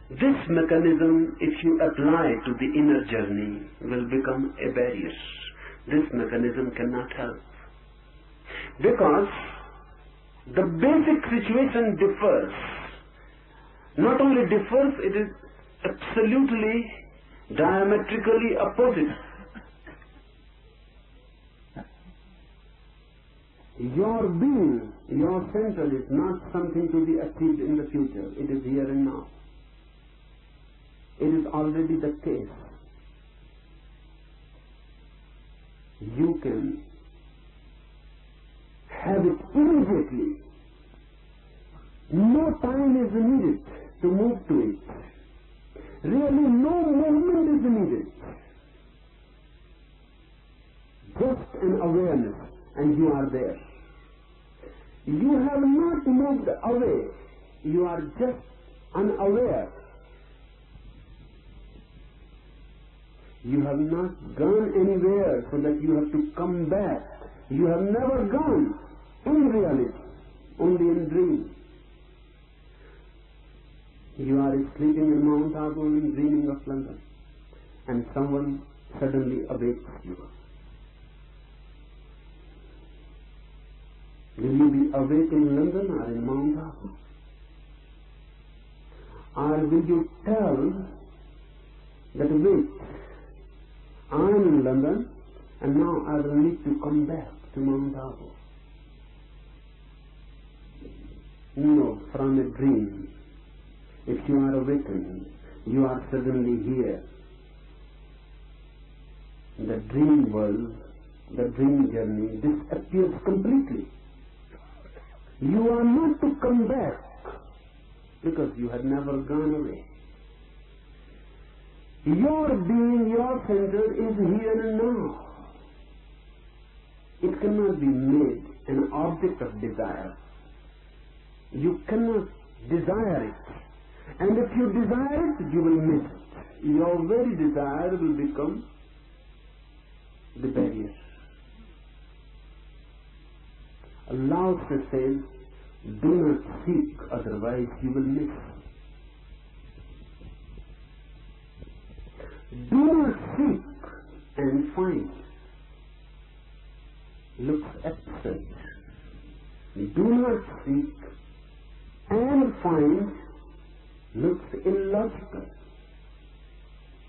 This mechanism, if you apply to the inner journey, will become a barrier. This mechanism cannot help. Because the basic situation differs. Not only differs, it is absolutely diametrically opposite. Your being, your center is not something to be achieved in the future. It is here and now. It is already the case. You can have it immediately. No time is needed to move to it. Really, no movement is needed. Just an awareness, and you are there. You have not moved away. You are just unaware. You have not gone anywhere so that you have to come back. You have never gone in reality, only in dream. You are sleeping in Mount Abu and dreaming of London, and someone suddenly awakes you. Will you be awake in London or in Mount Abu? Or will you tell that, wait, I am in London and now I will need to come back to Mount Abu? No, from a dream. If you are awakened, you are suddenly here. The dream world, the dream journey disappears completely. You are not to come back because you had never gone away. Your being, your center is here and now. It cannot be made an object of desire. You cannot desire it. And if you desire it, you will miss it. Your very desire will become the barrier. Allah says, do not seek, otherwise you will miss. Do not seek and find. Looks absurd. Do not seek and find looks illogical.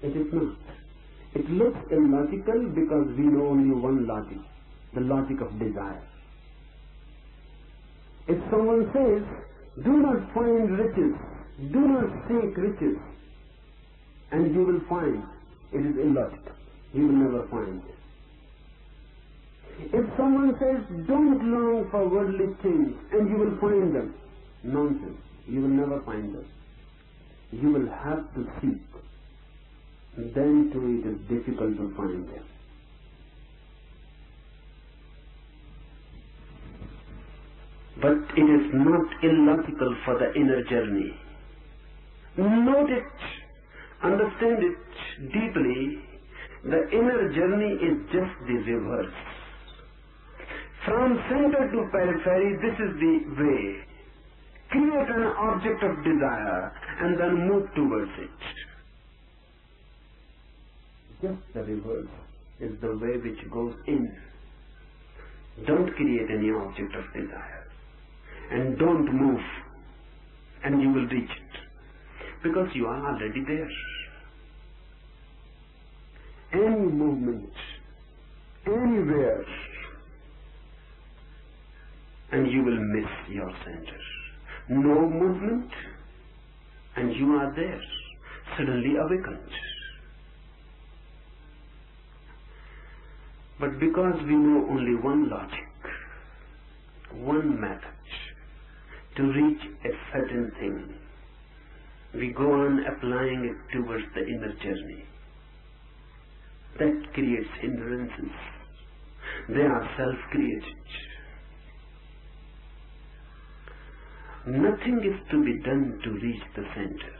It is not. It looks illogical because we know only one logic, the logic of desire. If someone says, do not find riches, do not seek riches, and you will find, it is illogical. You will never find. If someone says, don't long for worldly things, and you will find them, nonsense. You will never find them. You will have to seek. Then too it is difficult to find them. But it is not illogical for the inner journey. Note it, understand it deeply. The inner journey is just the reverse. From center to periphery, this is the way. Create an object of desire and then move towards it. Just the reverse is the way which goes in. Don't create any object of desire. And don't move. And you will reach it. Because you are already there. Any movement, anywhere, and you will miss your center. No movement, and you are there, suddenly awakened. But because we know only one logic, one method to reach a certain thing, we go on applying it towards the inner journey. That creates hindrances. They are self-created. Nothing is to be done to reach the center.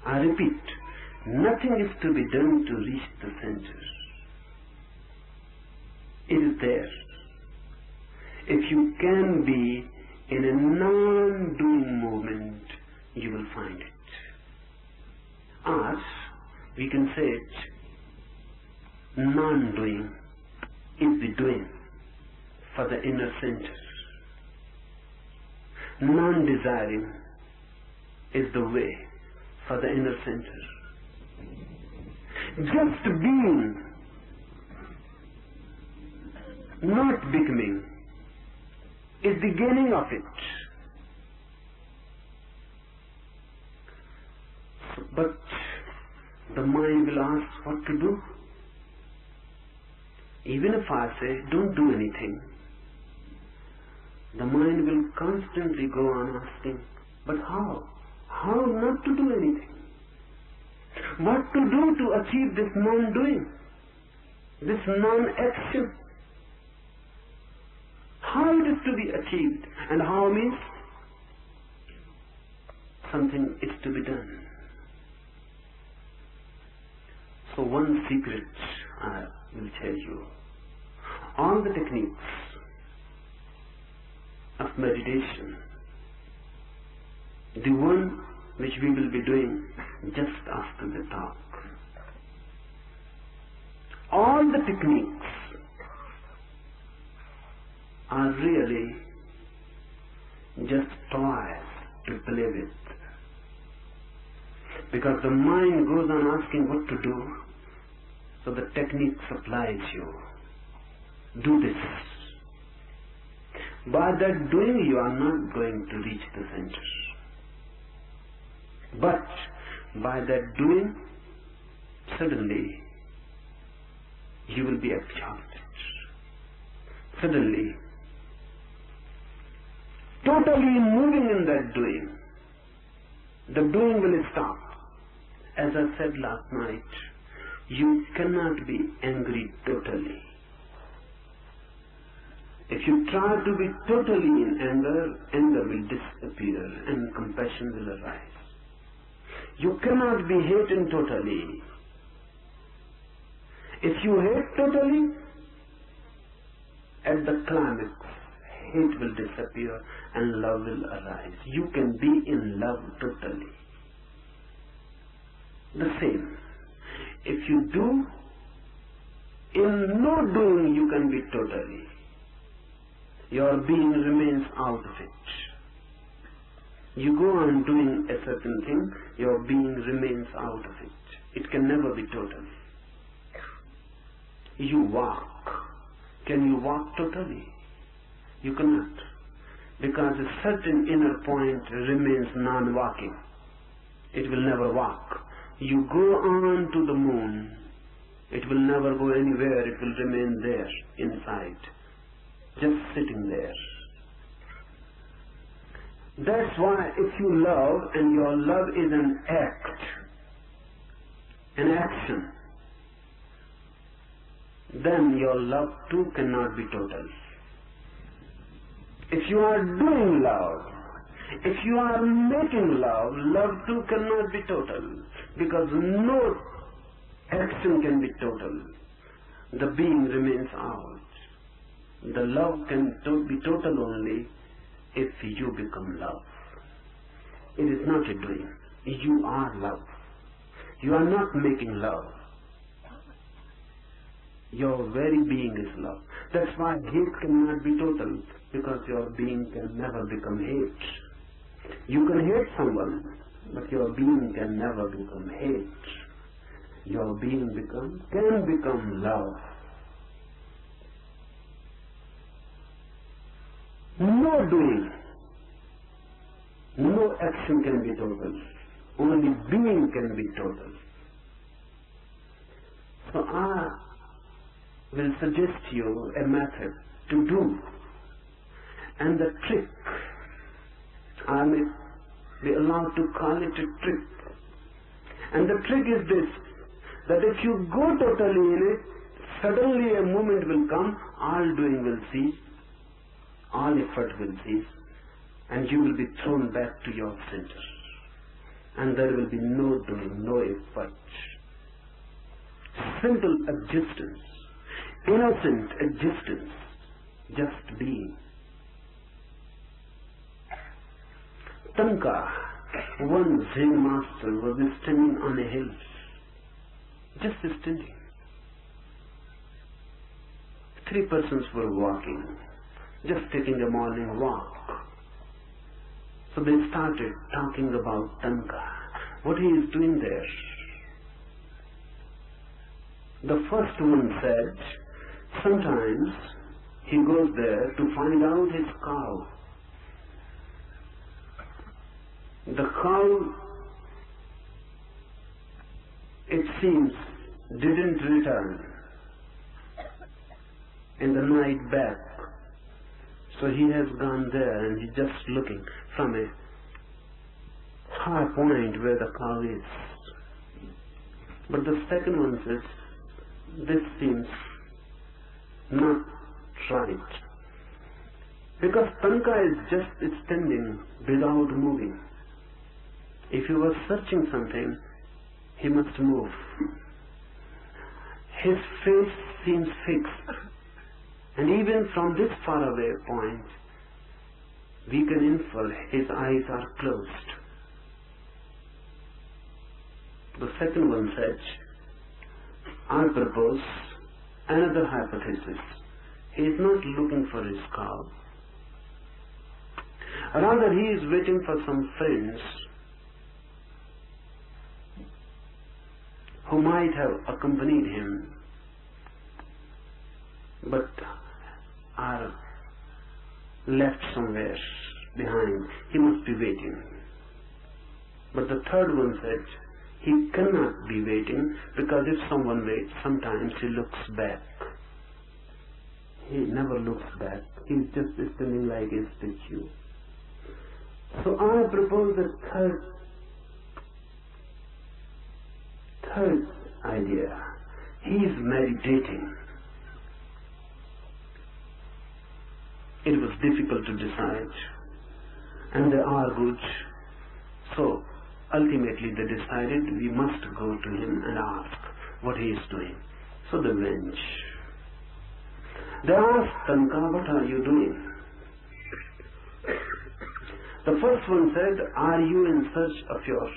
I repeat, nothing is to be done to reach the center. It is there. If you can be in a non-doing movement, you will find said, non-doing is the doing for the inner center. Non-desiring is the way for the inner center. Just being, not becoming, is the gaining of it. But the mind will ask what to do. Even if I say, don't do anything, the mind will constantly go on asking, but how? How not to do anything? What to do to achieve this non-doing, this non-action? How it is to be achieved, and how means something is to be done. So one secret I will tell you. All the techniques of meditation, the one which we will be doing just after the talk, all the techniques are really just toys to play with. Because the mind goes on asking what to do, so the technique supplies you. Do this. By that doing, you are not going to reach the center. But by that doing, suddenly you will be exalted. Suddenly, totally moving in that doing, the doing will stop. As I said last night, you cannot be angry totally. If you try to be totally in anger, anger will disappear and compassion will arise. You cannot be hating totally. If you hate totally, at the climax, hate will disappear and love will arise. You can be in love totally. The same. If you do, in no doing you can be totally. Your being remains out of it. You go on doing a certain thing, your being remains out of it. It can never be total. You walk. Can you walk totally? You cannot. Because a certain inner point remains non-walking. It will never walk. You go on to the moon. It will never go anywhere. It will remain there, inside. Just sitting there. That's why if you love, and your love is an act, an action, then your love too cannot be total. If you are doing love, if you are making love, love too cannot be total, because no action can be total. The being remains out. The love can be total only if you become love. It is not a doing. You are love. You are not making love. Your very being is love. That's why hate cannot be total, because your being can never become hate. You can hate someone, but your being can never become hate. Your being can become love. No doing, no action can be total. Only being can be total. So I will suggest you a method to do. And the trick, I may be allowed to call it a trick. And the trick is this, that if you go totally in it, suddenly a moment will come, all doing will cease, all effort will cease, and you will be thrown back to your center. And there will be no doing, no effort. Simple existence, innocent existence, just being. Tanka, one Zen master, was standing on a hill. just standing. 3 persons were walking, just taking a morning walk. So they started talking about Tanka, what he is doing there. The first one said, sometimes he goes there to find out his cow. The cow, it seems, didn't return in the night back. So he has gone there and he's just looking from a high point where the cow is. But the second one says, this seems not right. Because Tanka is just standing without moving. If he was searching something, he must move. His face seems fixed. And even from this faraway point, we can infer his eyes are closed. The second one said, I propose another hypothesis. He is not looking for his cow. Rather, he is waiting for some friends who might have accompanied him, but are left somewhere behind. He must be waiting. But the third one said, he cannot be waiting, because if someone waits, sometimes he looks back. He never looks back. He is just standing like a statue. So I propose a third idea. He is meditating. It was difficult to decide, and they argued. So ultimately they decided we must go to him and ask what he is doing. So they went. They asked Tanka, what are you doing? The first one said, are you in search of your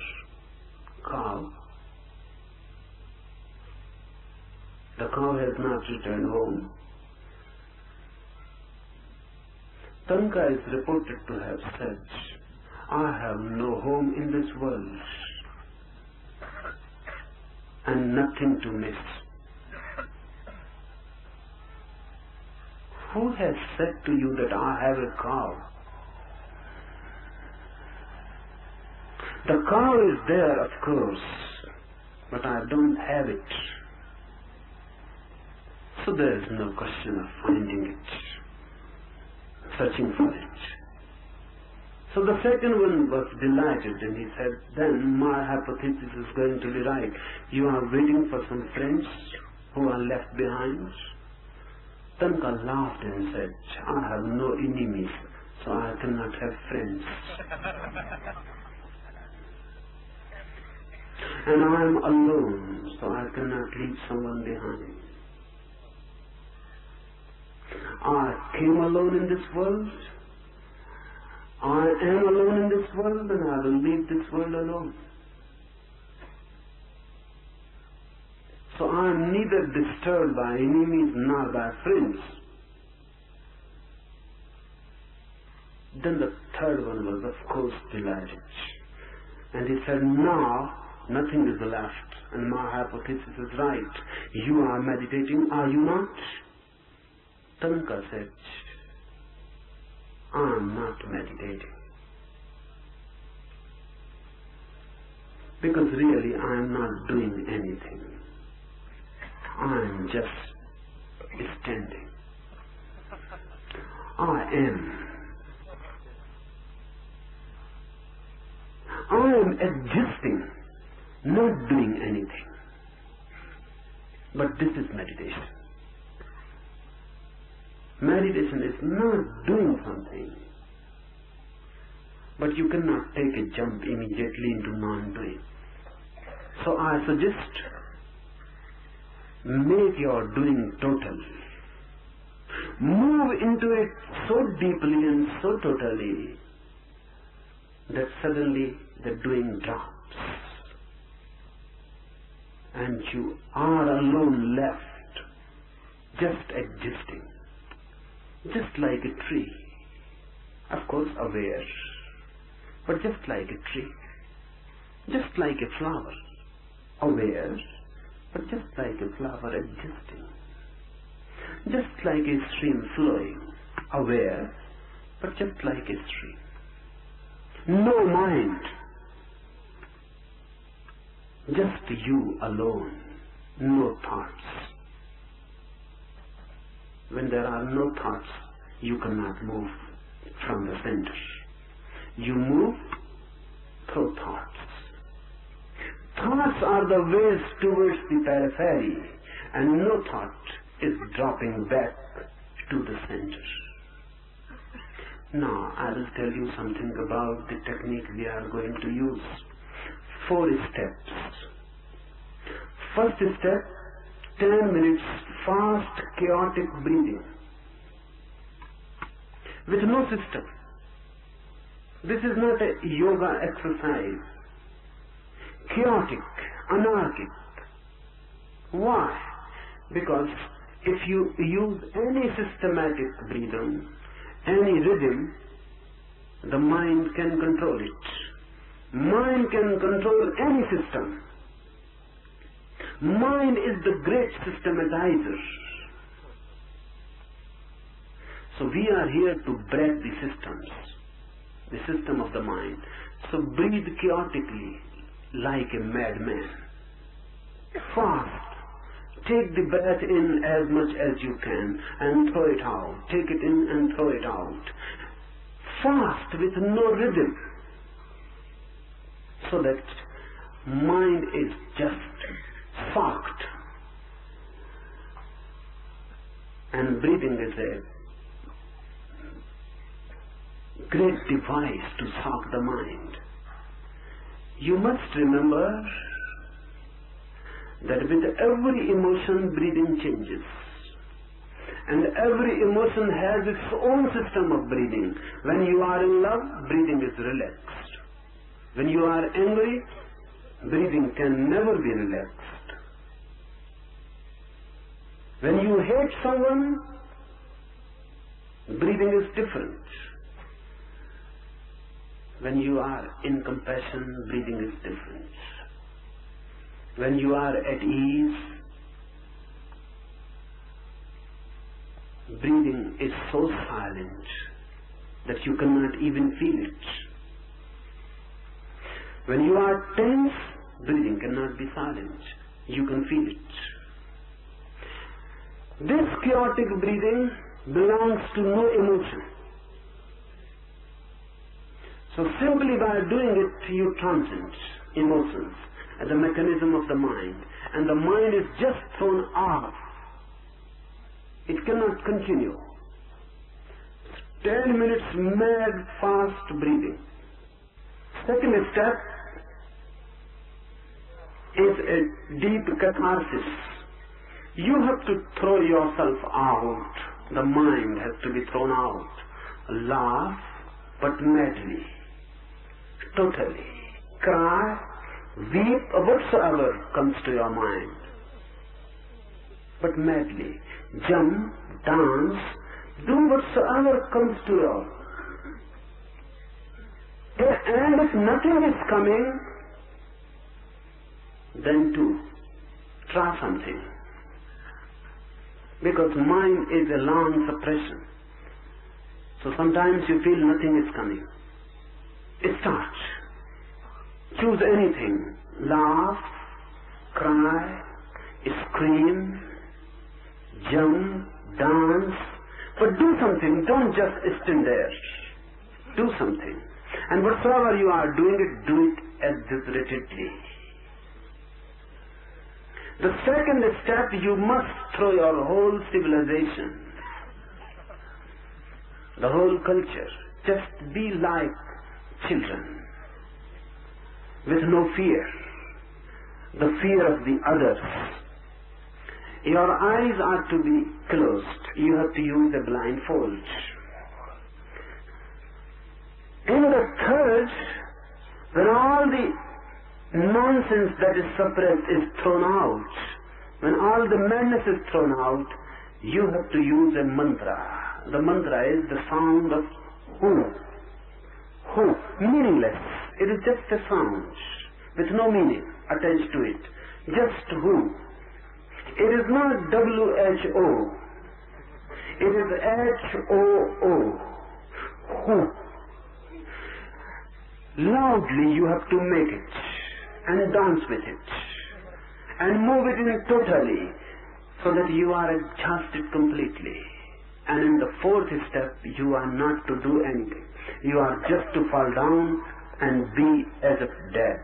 cow? The cow has not returned home. Tanka is reported to have said, I have no home in this world and nothing to miss. Who has said to you that I have a cow? The cow is there, of course, but I don't have it. So there is no question of finding it, searching for it. So the second one was delighted, and he said, then my hypothesis is going to be right. You are waiting for some friends who are left behind? Tanka laughed and said, I have no enemies, so I cannot have friends. And I am alone, so I cannot leave someone behind. I came alone in this world. I am alone in this world, and I will leave this world alone. So I am neither disturbed by enemies nor by friends. Then the third one was, of course, delighted. And he said, now nothing is left, and my hypothesis is right. You are meditating, are you not? Tanka said, I am not meditating. Because really I am not doing anything. I am just standing. I am. I am existing, not doing anything. But this is meditation. Meditation is not doing something. But you cannot take a jump immediately into non-doing. So I suggest, make your doing total. Move into it so deeply and so totally that suddenly the doing drops. and you are alone left, just existing, just like a tree, of course aware, but just like a tree, just like a flower, aware, but just like a flower existing, just like a stream flowing, aware, but just like a stream. No mind, just you alone, no thoughts. When there are no thoughts, you cannot move from the center. You move through thoughts. Thoughts are the ways towards the periphery, and no thought is dropping back to the center. Now, I will tell you something about the technique we are going to use. 4 steps. First step, 10 minutes fast, chaotic breathing with no system. This is not a yoga exercise. Chaotic, anarchic. Why? Because if you use any systematic breathing, any rhythm, the mind can control it. Mind can control any system. Mind is the great systematizer. So we are here to break the systems, the system of the mind. So breathe chaotically like a madman. Fast. Take the breath in as much as you can and throw it out. Take it in and throw it out. Fast with no rhythm. So that mind is just socked. And breathing is a great device to sock the mind. You must remember that with every emotion, breathing changes. And every emotion has its own system of breathing. When you are in love, breathing is relaxed. When you are angry, breathing can never be relaxed. When you hate someone, breathing is different. When you are in compassion, breathing is different. When you are at ease, breathing is so silent that you cannot even feel it. When you are tense, breathing cannot be silent. You can feel it. This chaotic breathing belongs to no emotion. So simply by doing it, you transcend emotions and the mechanism of the mind. And the mind is just thrown off. It cannot continue. 10 minutes mad, fast breathing. Second step is a deep catharsis. You have to throw yourself out. The mind has to be thrown out. Laugh, but madly. Totally. Cry, weep, whatsoever comes to your mind. But madly. Jump, dance, do whatsoever comes to you. And if nothing is coming, then too, try something. Because mind is a long suppression. So sometimes you feel nothing is coming. Start. Choose anything. Laugh, cry, scream, jump, dance. But do something. Don't just stand there. Do something. And whatsoever you are doing it, do it exhilarately. The second step, you must throw your whole civilization, the whole culture. Just be like children, with no fear, the fear of the others. Your eyes are to be closed. You have to use a blindfold. In the third, when all the nonsense that is suppressed is thrown out, when all the madness is thrown out, you have to use a mantra. The mantra is the sound of who. Who. Meaningless. It is just a sound with no meaning attached to it. Just who. It is not WHO. It is HOO. Who. Loudly you have to make it and dance with it and move it in totally, so that you are exhausted completely. And in the fourth step, you are not to do anything. You are just to fall down and be as if dead.